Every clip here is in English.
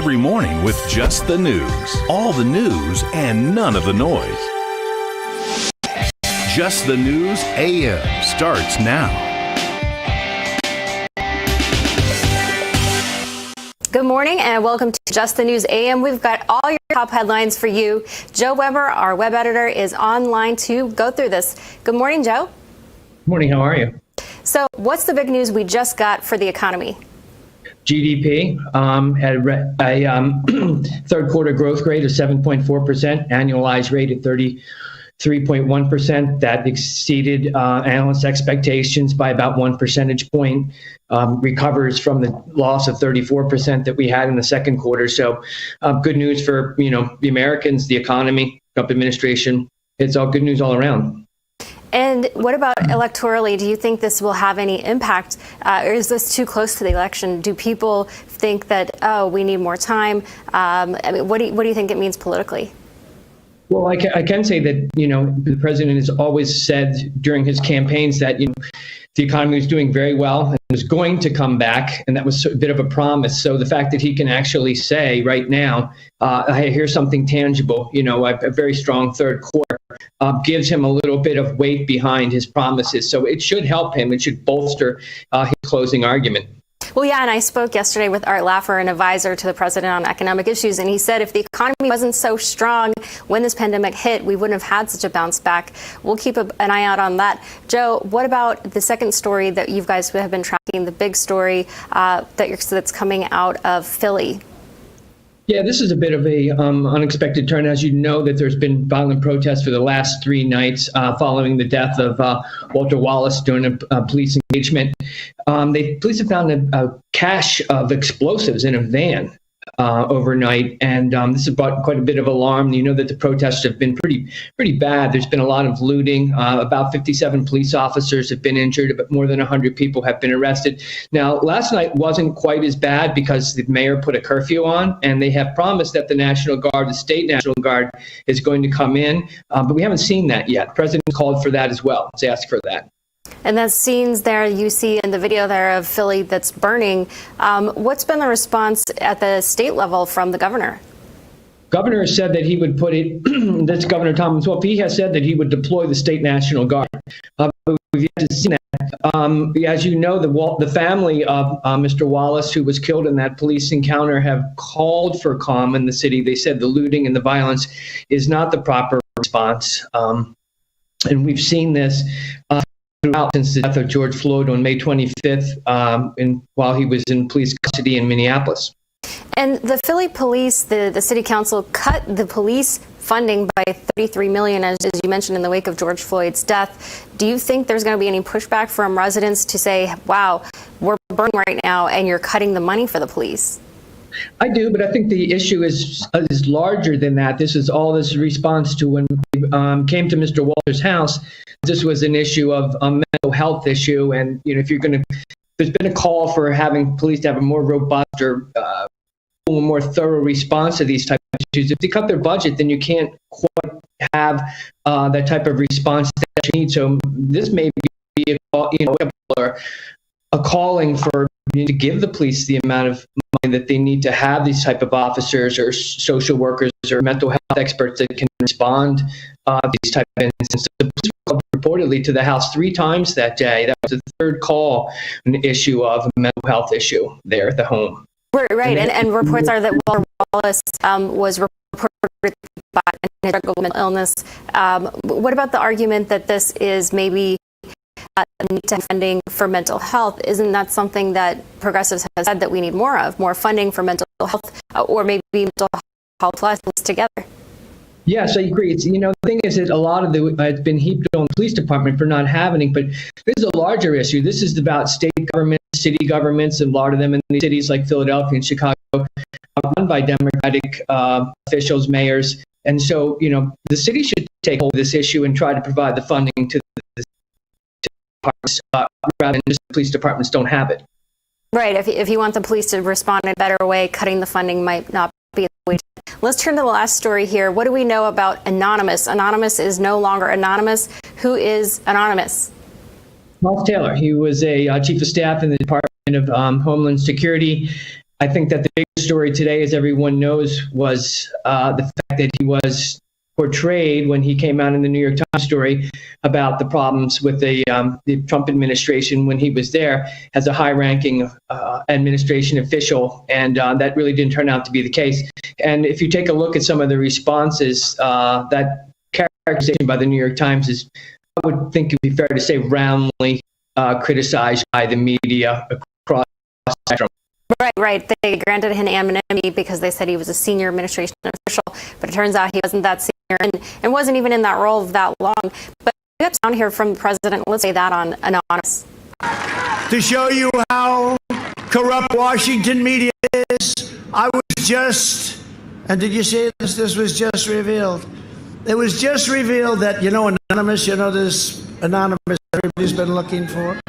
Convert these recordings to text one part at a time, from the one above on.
every morning with just the news. All the news and none of the noise. Just the News AM starts now. Good morning and welcome to Just the News AM. We've got all your top headlines for you. Joe Weber, our web editor, is online to go through this. Good morning, Joe. Good morning. How are you? So what's the big news we just got for the economy? GDP had a third quarter growth rate of 7.4%, annualized rate at 33.1%. That exceeded analysts' expectations by about 1 percentage point, recovers from the loss of 34% that we had in the second quarter. So good news for, the Americans, the economy, Trump administration. It's all good news all around. And what about electorally? Do you think this will have any impact? Or is this too close to the election? Do people think that, we need more time? What do you think it means politically? Well, I can say that, the president has always said during his campaigns that, the economy was doing very well and was going to come back. And that was a bit of a promise. So the fact that he can actually say right now, here's something tangible, a very strong third quarter, gives him a little bit of weight behind his promises. So it should help him. It should bolster his closing argument. Well, yeah, and I spoke yesterday with Art Laffer, an advisor to the president on economic issues, and he said if the economy wasn't so strong when this pandemic hit, we wouldn't have had such a bounce back. We'll keep an eye out on that. Joe, what about the second story that you guys have been tracking, the big story that's coming out of Philly? Yeah, this is a bit of a unexpected turn. As you know, that there's been violent protests for the last 3 nights following the death of Walter Wallace during a police engagement. Police have found a cache of explosives in a van overnight, and this has brought quite a bit of alarm. You know that the protests have been pretty bad. There's been a lot of looting. About 57 police officers have been injured, but more than 100 people have been arrested. Now, last night wasn't quite as bad because the mayor put a curfew on, and they have promised that the National Guard, the state National Guard, is going to come in, but we haven't seen that yet. The president called for that as well. He's asked for that. And the scenes there you see in the video there of Philly that's burning. What's been the response at the state level from the governor? Governor said that he would put it, that's Governor Thomas Wolf, he has said that he would deploy the state National Guard. But we've yet to see that. As you know, the family of Mr. Wallace, who was killed in that police encounter, have called for calm in the city. They said the looting and the violence is not the proper response. And we've seen this throughout since the death of George Floyd on May 25th, while he was in police custody in Minneapolis. And the Philly police, the city council cut the police funding by $33 million, as you mentioned, in the wake of George Floyd's death. Do you think there's going to be any pushback from residents to say, wow, we're burning right now and you're cutting the money for the police? I do, but I think the issue is larger than that. This is all this response to when we came to Mr. Walter's house. This was an issue of a mental health issue, and if you're going to, there's been a call for having police to have a more robust or more thorough response to these type of issues. If they cut their budget, then you can't quite have that type of response that you need. So this may be a calling for to give the police the amount of money that they need to have these type of officers or social workers or mental health experts that can respond to these type of instances. The police called reportedly to the House 3 times that day. That was the third call, an issue of a mental health issue there at the home. Right, and reports are that Walter Wallace was reported by a struggle with mental illness. What about the argument that this is maybe need to have funding for mental health? Isn't that something that progressives have said that we need more of, more funding for mental health, or maybe mental health plus together? Yes, I agree. It's, the thing is that a lot of it's been heaped on the police department for not having it, but this is a larger issue. This is about state governments, city governments, and a lot of them in the cities like Philadelphia and Chicago are run by Democratic officials, mayors. And so, the city should take hold of this issue and try to provide the funding to the departments, rather than just the police departments don't have it. Right. If you want the police to respond in a better way, cutting the funding might not be the way. Let's turn to the last story here. What do we know about Anonymous? Anonymous is no longer anonymous. Who is Anonymous? Miles Taylor. He was a chief of staff in the Department of Homeland Security. I think that the big story today, as everyone knows, was the fact that he was portrayed when he came out in the New York Times story about the problems with the Trump administration when he was there as a high-ranking administration official, and that really didn't turn out to be the case. And if you take a look at some of the responses, that characterization by the New York Times is, I would think it would be fair to say, roundly criticized by the media across the spectrum. Right. They granted him anonymity because they said he was a senior administration official, but it turns out he wasn't that senior and wasn't even in that role that long. But we have sound here from the president. Let's say that on Anonymous. To show you how corrupt Washington media is, I was just, and did you see this? This was just revealed. It was just revealed that, Anonymous, this Anonymous everybody's been looking for,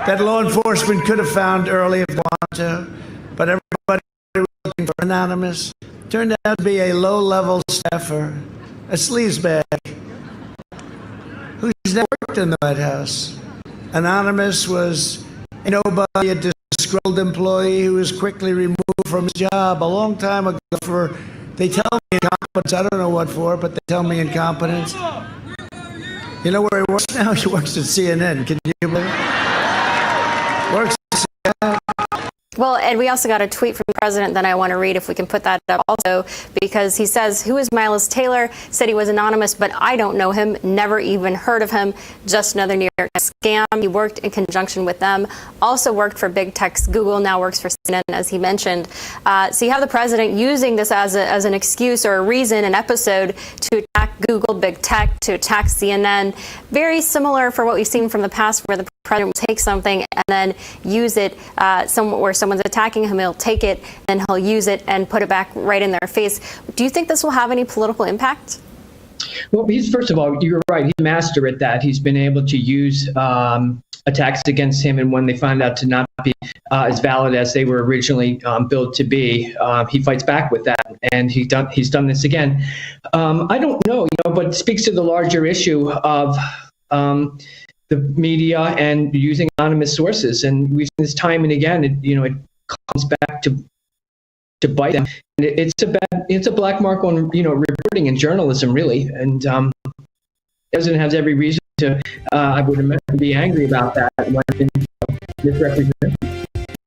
that law enforcement could have found early if wanted to, but everybody was looking for Anonymous. Turned out to be a low-level staffer, a sleazebag, who's never worked in the White House. Anonymous was nobody, a disgruntled employee who was quickly removed from his job a long time ago for, they tell me, incompetence. I don't know what for, but they tell me incompetence. You know where he works now? He works at CNN. Can you believe it? Works at CNN. Well, and we also got a tweet from the president that I want to read, if we can put that up also, because he says, "Who is Miles Taylor? Said he was anonymous, but I don't know him, never even heard of him. Just another New York scam. He worked in conjunction with them. Also worked for big tech's Google, now works for CNN," as he mentioned. So you have the president using this as an excuse or a reason, an episode to attack Google, big tech, to attack CNN. Very similar for what we've seen from the past, where the president will take something and then use it where someone's attacking him, he'll take it, then he'll use it and put it back right in their face. Do you think this will have any political impact? Well, first of all, you're right. He's a master at that. He's been able to use attacks against him, and when they find out to not be as valid as they were originally built to be, he fights back with that, and he's done this again. I don't know, but it speaks to the larger issue of the media and using anonymous sources, and we've seen this time and again. It comes back to bite them. And it's a black mark on reporting and journalism, really. And the president has every reason to, I would imagine, be angry about that when misrepresented.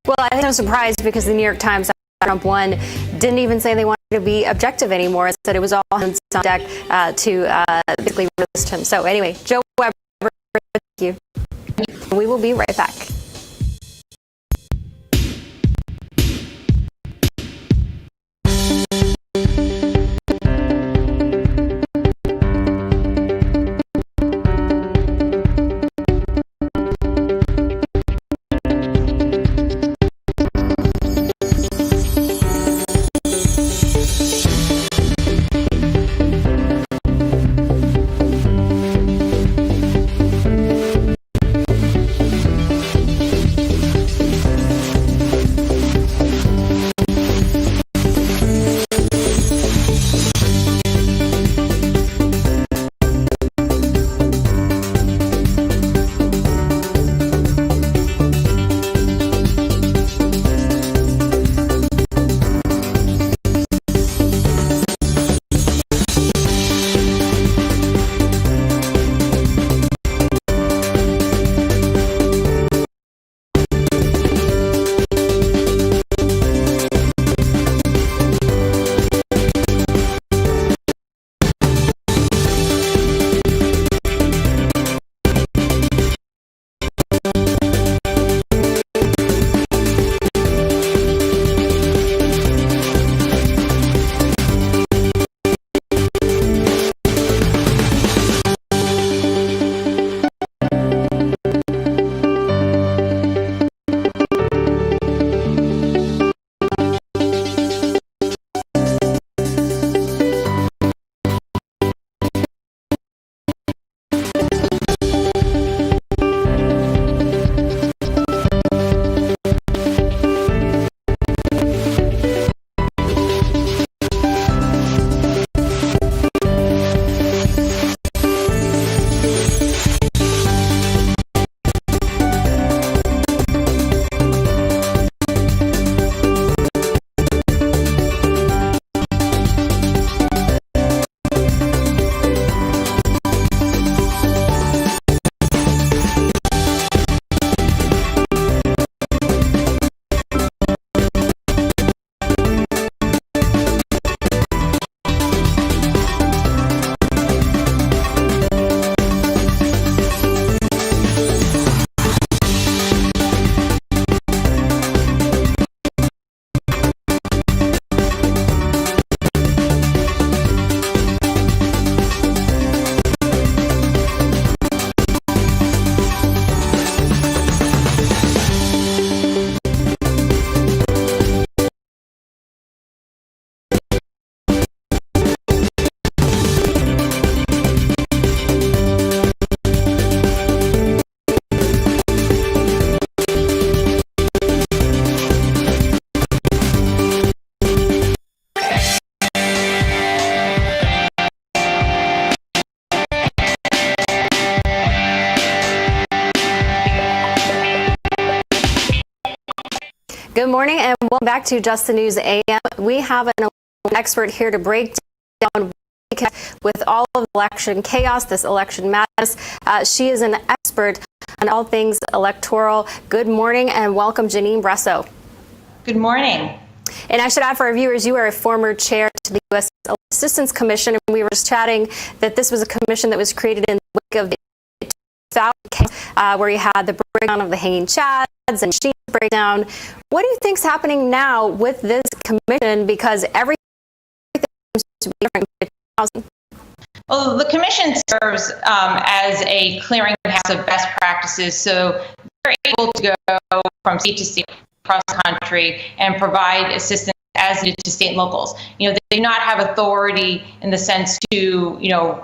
Well, I think I'm surprised because the New York Times, Trump won, didn't even say they wanted to be objective anymore. It said it was all hands on deck to basically resist him. So anyway, Joe Weber, thank you. We will be right back. Good morning and welcome back to Just the News AM. We have an expert here to break down with all of the election chaos, this election madness. She is an expert on all things electoral. Good morning and welcome, Janine Bresso. Good morning. And I should add for our viewers, you are a former chair to the U.S. Assistance Commission, and we were just chatting that this was a commission that was created in the wake of the 2000 case, where you had the breakdown of the hanging chads and machine breakdown. What do you think's happening now with this commission? Because everything seems to be different. Well, the commission serves as a clearinghouse of best practices, so they're able to go from state to state across the country and provide assistance as needed to state and locals. They do not have authority in the sense to,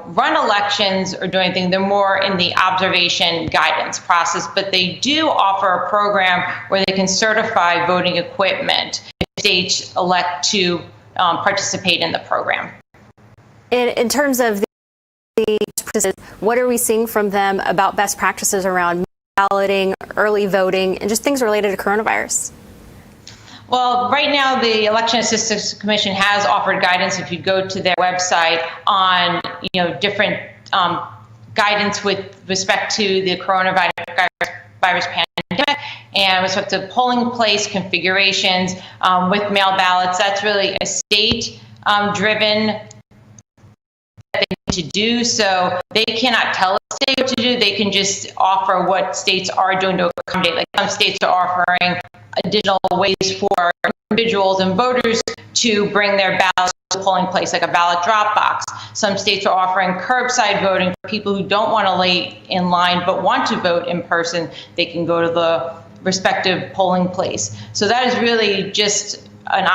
run elections or do anything. They're more in the observation guidance process, but they do offer a program where they can certify voting equipment if states elect to participate in the program. In terms of what are we seeing from them about best practices around balloting, early voting, and just things related to coronavirus? Well, right now, the Election Assistance Commission has offered guidance. If you go to their website on, different guidance with respect to the coronavirus pandemic and with respect to polling place configurations with mail ballots, that's really a state-driven thing to do. So they cannot tell a state what to do. They can just offer what states are doing to accommodate. Like some states are offering additional ways for individuals and voters to bring their ballots to the polling place, like a ballot drop box. Some states are offering curbside voting for people who don't want to wait in line but want to vote in person. They can go to the respective polling place. So that is really just an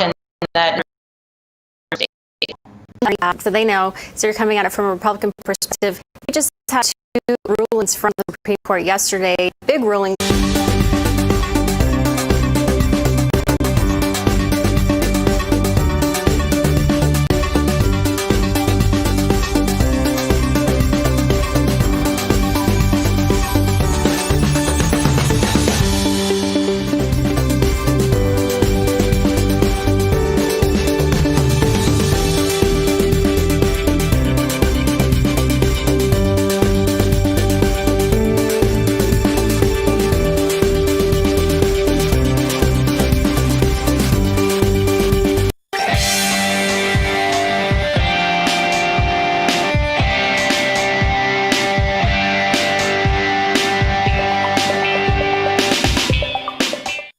option that so they know. So you're coming at it from a Republican perspective. We just had two rulings from the Supreme Court yesterday, big rulings.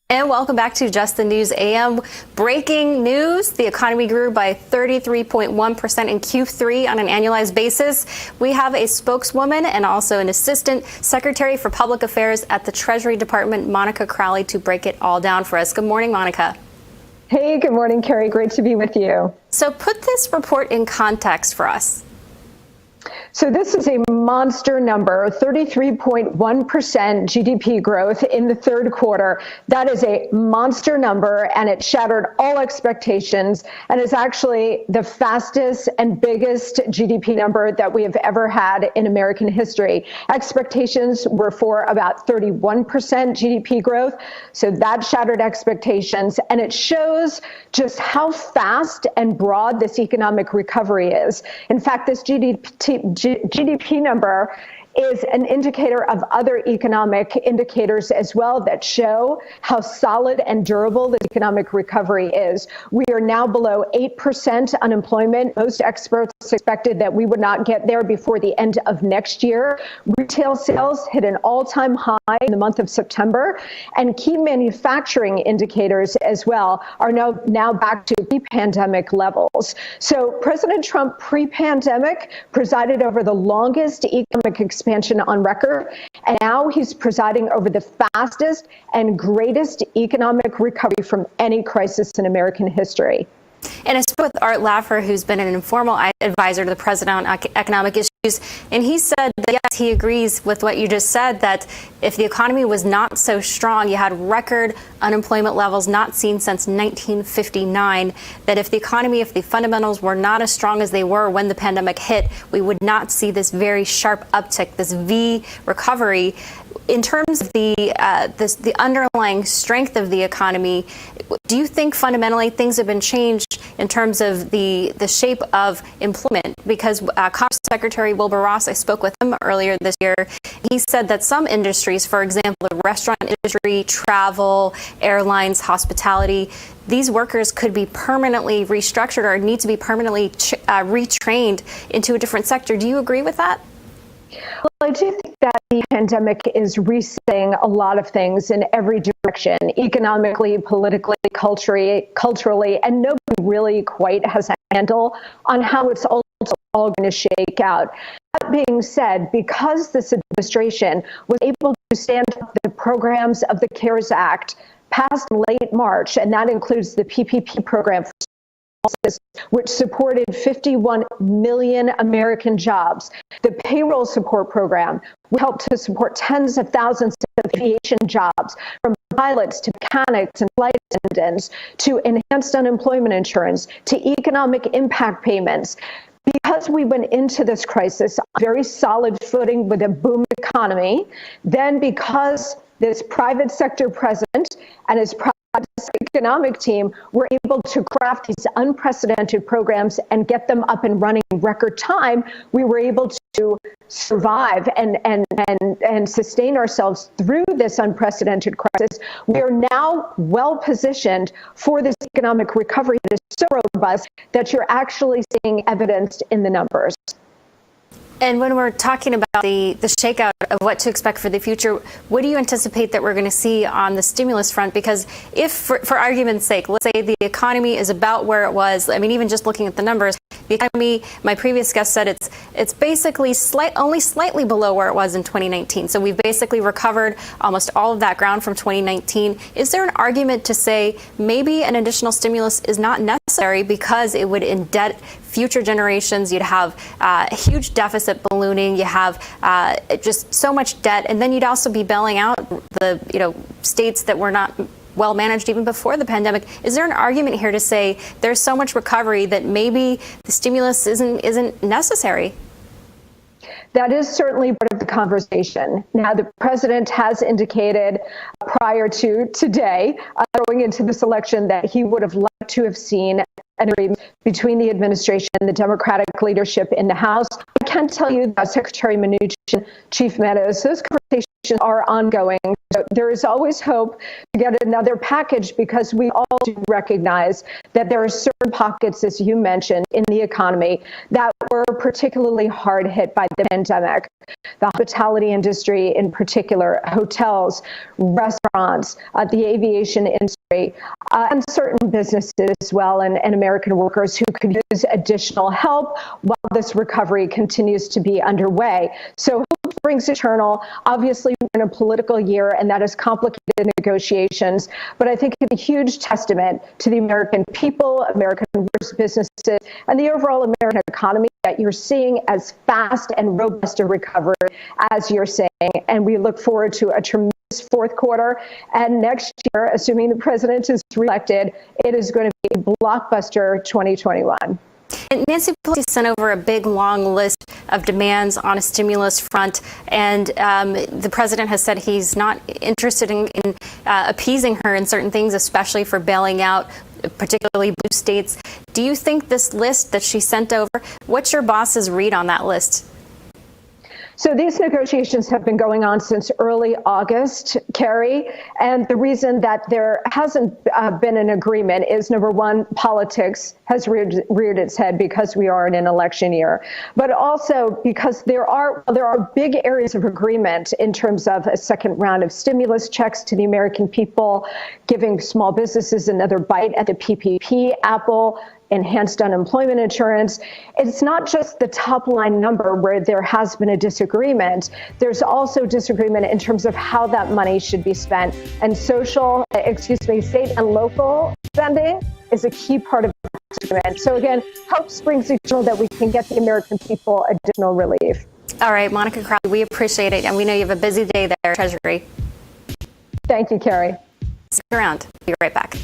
And welcome back to Just the News AM. Breaking news, the economy grew by 33.1% in Q3 on an annualized basis. We have a spokeswoman and also an assistant secretary for public affairs at the Treasury Department, Monica Crowley, to break it all down for us. Good morning, Monica. Hey, good morning, Carrie. Great to be with you. So put this report in context for us. So this is a monster number, 33.1% GDP growth in the third quarter. That is a monster number, and it shattered all expectations, and is actually the fastest and biggest GDP number that we have ever had in American history. Expectations were for about 31% GDP growth, so that shattered expectations, and it shows just how fast and broad this economic recovery is. In fact, this GDP number is an indicator of other economic indicators as well that show how solid and durable the economic recovery is. We are now below 8% unemployment. Most experts expected that we would not get there before the end of next year. Retail sales hit an all-time high in the month of September, and key manufacturing indicators as well are now back to pre-pandemic levels. So President Trump pre-pandemic presided over the longest economic expansion on record, and now he's presiding over the fastest and greatest economic recovery from any crisis in American history. And I spoke with Art Laffer, who's been an informal advisor to the president on economic issues. And he said that, yes, he agrees with what you just said, that if the economy was not so strong, you had record unemployment levels not seen since 1959, that if the fundamentals were not as strong as they were when the pandemic hit, we would not see this very sharp uptick, this V recovery. In terms of the underlying strength of the economy, do you think fundamentally things have been changed in terms of the shape of employment? Because Commerce Secretary Wilbur Ross, I spoke with him earlier this year. He said that some industries, for example, the restaurant industry, travel, airlines, hospitality, these workers could be permanently restructured or need to be permanently retrained into a different sector. Do you agree with that? Well, I do think that the pandemic is resetting a lot of things in every direction, economically, politically, culturally, and nobody really quite has a handle on how it's all going to shake out. That being said, because this administration was able to stand up the programs of the CARES Act passed in late March, and that includes the PPP program, which supported 51 million American jobs. The payroll support program helped to support tens of thousands of aviation jobs, from pilots to mechanics and flight attendants, to enhanced unemployment insurance, to economic impact payments. Because we went into this crisis on very solid footing with a booming economy, then because this private sector president and his economic team were able to craft these unprecedented programs and get them up and running in record time, we were able to survive and sustain ourselves through this unprecedented crisis. We are now well positioned for this economic recovery that is so robust that you're actually seeing evidence in the numbers. And when we're talking about the shakeout of what to expect for the future, what do you anticipate that we're going to see on the stimulus front? Because if, for argument's sake, let's say the economy is about where it was, I mean, even just looking at the numbers, the economy, my previous guest said it's basically only slightly below where it was in 2019. So we've basically recovered almost all of that ground from 2019. Is there an argument to say maybe an additional stimulus is not necessary because it would indebt future generations? You'd have a huge deficit ballooning. You have just so much debt, and then you'd also be bailing out the states that were not well managed even before the pandemic. Is there an argument here to say there's so much recovery that maybe the stimulus isn't necessary? That is certainly part of the conversation. Now, the president has indicated prior to today, going into this election, that he would have liked to have seen an agreement between the administration and the Democratic leadership in the House. I can tell you that Secretary Mnuchin, Chief Meadows, those conversations are ongoing. So there is always hope to get another package, because we all do recognize that there are certain pockets, as you mentioned, in the economy that were particularly hard hit by the pandemic. The hospitality industry in particular, hotels, restaurants, the aviation industry, and certain businesses as well, and American workers who could use additional help while this recovery continues to be underway. So hope springs eternal. Obviously, we're in a political year, and that has complicated negotiations. But I think it's a huge testament to the American people, American workers, businesses, and the overall American economy that you're seeing as fast and robust a recovery as you're saying. And we look forward to a tremendous fourth quarter. And next year, assuming the president is reelected, it is going to be a blockbuster 2021. And Nancy Pelosi sent over a big, long list of demands on a stimulus front, and the president has said he's not interested in appeasing her in certain things, especially for bailing out particularly blue states. Do you think this list that she sent over, what's your boss's read on that list? So these negotiations have been going on since early August, Carrie, and the reason that there hasn't been an agreement is, number one, politics has reared its head because we are in an election year, but also because there are big areas of agreement in terms of a second round of stimulus checks to the American people, giving small businesses another bite at the PPP apple, enhanced unemployment insurance. It's not just the top line number where there has been a disagreement. There's also disagreement in terms of how that money should be spent. And state and local spending is a key part of the agreement. So again, hope springs eternal that we can get the American people additional relief. All right, Monica Crowley, we appreciate it. And we know you have a busy day there, Treasury. Thank you, Carrie. Stick around. Be right back.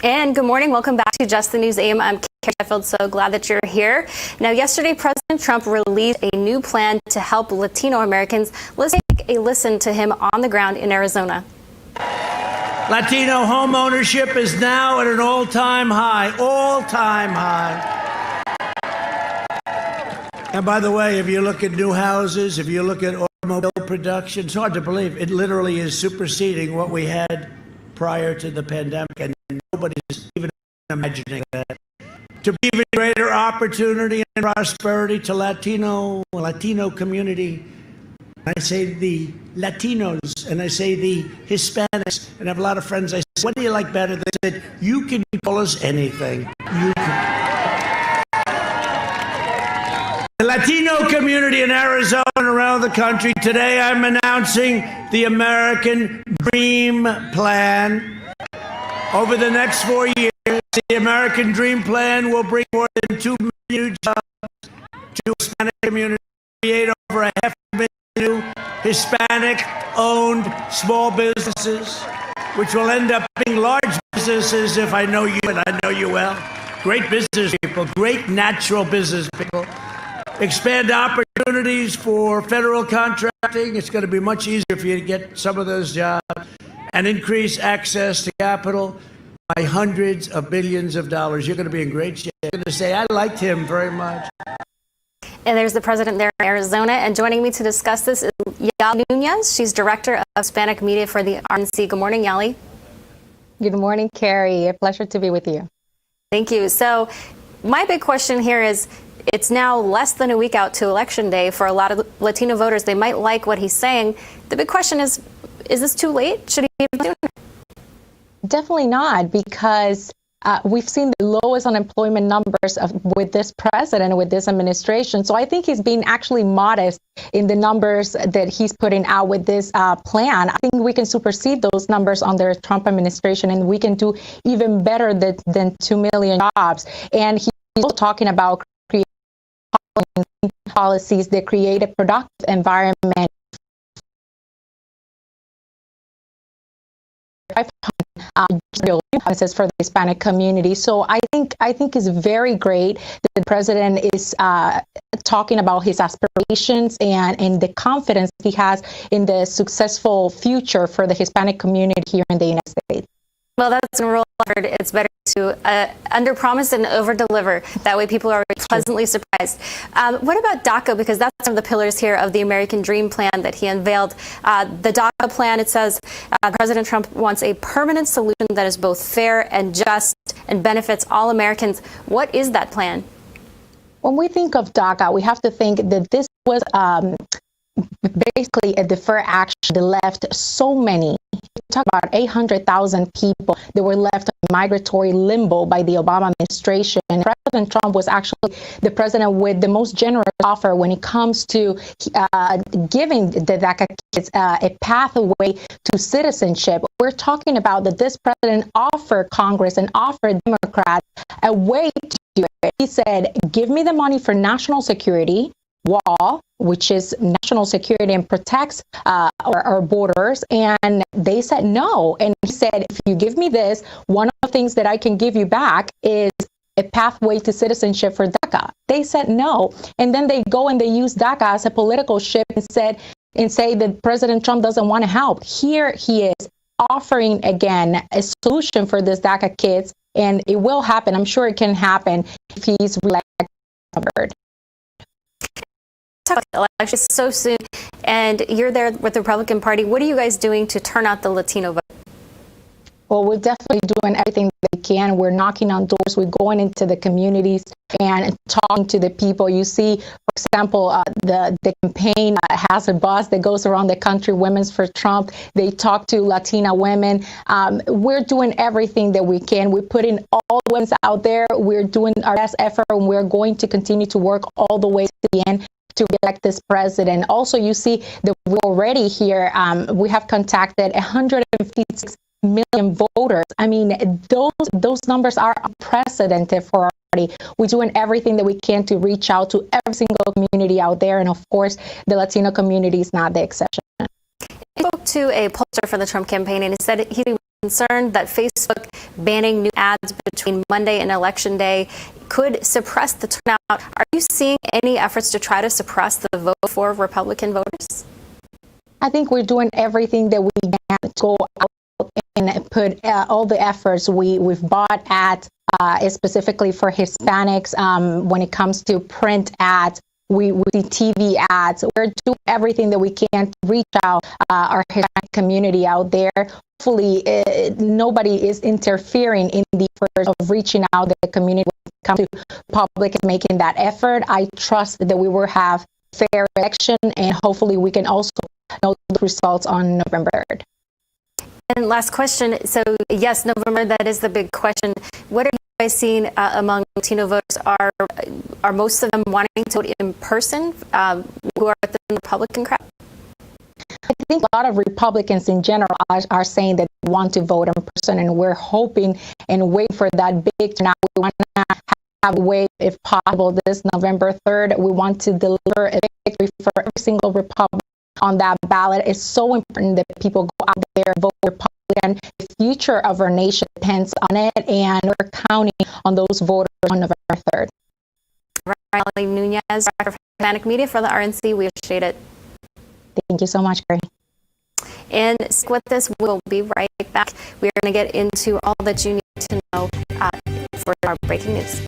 And good morning. Welcome back to Just the News AM. I'm Carrie Sheffield. So glad that you're here. Now, yesterday, President Trump released a new plan to help Latino Americans. Let's take a listen to him on the ground in Arizona. Latino home ownership is now at an all-time high, all-time high. And by the way, if you look at new houses, if you look at automobile production, it's hard to believe. It literally is superseding what we had prior to the pandemic, and nobody's even imagining that. To be even greater opportunity and prosperity to Latino community. I say the Latinos, and I say the Hispanics, and I have a lot of friends. I say, what do you like better? They said, you can call us anything. You can. The Latino community in Arizona and around the country, today I'm announcing the American Dream Plan. Over the next 4 years, the American Dream Plan will bring more than 2 million jobs to the Hispanic community, create over 500,000 new Hispanic-owned small businesses, which will end up being large businesses if I know you, and I know you well. Great business people, great natural business people. Expand opportunities for federal contracting. It's going to be much easier for you to get some of those jobs, and increase access to capital. by hundreds of billions of dollars. You're going to be in great shape. You're going to say, I liked him very much. And there's the president there in Arizona. And joining me to discuss this is Yali Nunez. She's director of Hispanic media for the RNC. Good morning, Yali. Good morning, Carrie. A pleasure to be with you. Thank you. So my big question here is, it's now less than a week out to Election Day. For a lot of Latino voters, they might like what he's saying. The big question is this too late? Should he even do it? Definitely not, because we've seen the lowest unemployment numbers with this president, with this administration. So I think he's being actually modest in the numbers that he's putting out with this plan. I think we can supersede those numbers under the Trump administration, and we can do even better than 2 million jobs. And he's also talking about creating policies that create a productive environment for the Hispanic community. So I think it's very great that the president is talking about his aspirations and the confidence he has in the successful future for the Hispanic community here in the United States. Well, that's a rule. It's better to underpromise and overdeliver. That way people are pleasantly surprised. What about DACA? Because that's one of the pillars here of the American Dream Plan that he unveiled. The DACA Plan, it says President Trump wants a permanent solution that is both fair and just and benefits all Americans. What is that plan? When we think of DACA, we have to think that this was basically a deferred action that left so many. Talk about 800,000 people that were left in migratory limbo by the Obama administration. President Trump was actually the president with the most generous offer when it comes to giving the DACA kids a pathway to citizenship. We're talking about that this president offered Congress and offered Democrats a way to do it. He said, give me the money for national security, wall, which is national security and protects our borders. And they said no. And he said, if you give me this, one of the things that I can give you back is a pathway to citizenship for DACA. They said no. And then they go and they use DACA as a political ship and say that President Trump doesn't want to help. Here he is offering again a solution for this DACA kids. And it will happen. I'm sure it can happen if he's reelected. Talk about the election so soon, and you're there with the Republican Party. What are you guys doing to turn out the Latino vote? Well, we're definitely doing everything that we can. We're knocking on doors. We're going into the communities and talking to the people. You see, for example, the campaign has a bus that goes around the country, Women's for Trump. They talk to Latina women. We're doing everything that we can. We're putting all the women out there. We're doing our best effort, and we're going to continue to work all the way to the end to elect this president. Also, you see that we're already here. We have contacted 156 million voters. I mean, those numbers are unprecedented for our party. We're doing everything that we can to reach out to every single community out there. And of course, the Latino community is not the exception. He spoke to a pollster for the Trump campaign, and he said he was concerned that Facebook banning new ads between Monday and Election Day could suppress the turnout. Are you seeing any efforts to try to suppress the vote for Republican voters? I think we're doing everything that we can to go out and put all the efforts. We've bought ads specifically for Hispanics when it comes to print ads. We see TV ads. We're doing everything that we can to reach out our Hispanic community out there. Hopefully, nobody is interfering in the effort of reaching out the community when it comes to public and making that effort. I trust that we will have fair election, and hopefully we can also know the results on November 3rd. And last question. So, yes, November, that is the big question. What are you guys seeing among Latino voters? Are most of them wanting to vote in person who are within the Republican crowd? I think a lot of Republicans in general are saying that they want to vote in person, and we're hoping and waiting for that big turnout. We want to have a way, if possible, this November 3rd. We want to deliver a victory for every single Republican on that ballot. It's so important that people go out there and vote Republican. The future of our nation depends on it, and we're counting on those voters on November 3rd. Yali Nunez, Director of Hispanic Media for the RNC. We appreciate it. Thank you so much, Carrie. And with this, we'll be right back. We're going to get into all that you need to know for our breaking news.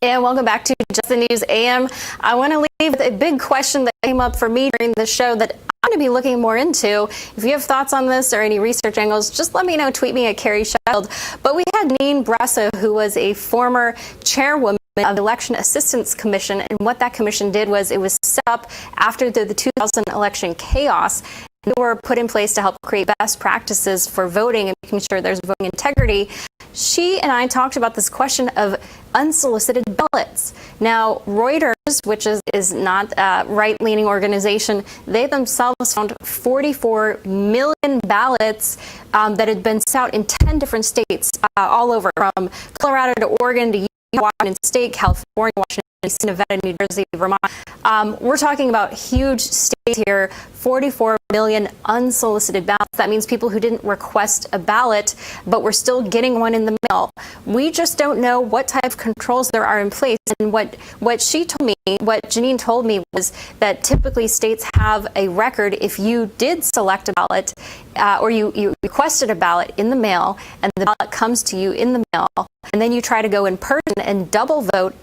And welcome back to Just the News AM. I want to leave with a big question that came up for me during the show that I'm going to be looking more into. If you have thoughts on this or any research angles, just let me know. Tweet me at Carrie Sheffield. But we had Janine Brasso, who was a former chairwoman of the Election Assistance Commission. And what that commission did was it was set up after the 2000 election chaos. They were put in place to help create best practices for voting and making sure there's voting integrity. She and I talked about this question of unsolicited ballots. Now, Reuters, which is not a right-leaning organization, they themselves found 44 million ballots that had been sent out in 10 different states all over, from Colorado to Oregon to Washington State, California, Washington, D.C., Nevada, New Jersey, Vermont. We're talking about huge states here, 44 million unsolicited ballots. That means people who didn't request a ballot, but were still getting one in the mail. We just don't know what type of controls there are in place. And what she told me, what Janine told me, was that typically states have a record if you did select a ballot or you requested a ballot in the mail and the ballot comes to you in the mail, and then you try to go in person and double vote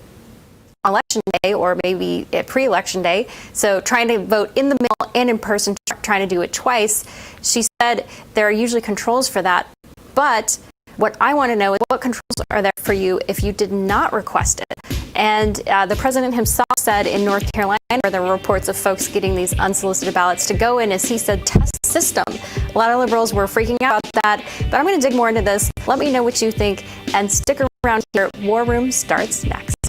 election day or maybe pre-election day, so trying to vote in the mail and in person, trying to do it twice. She said there are usually controls for that, but What I want to know is what controls are there for you if you did not request it? And the president himself said in North Carolina, where there were reports of folks getting these unsolicited ballots to go in, as he said, test system. A lot of liberals were freaking out about that, but I'm going to dig more into this. Let me know what you think and stick around here. War Room starts next.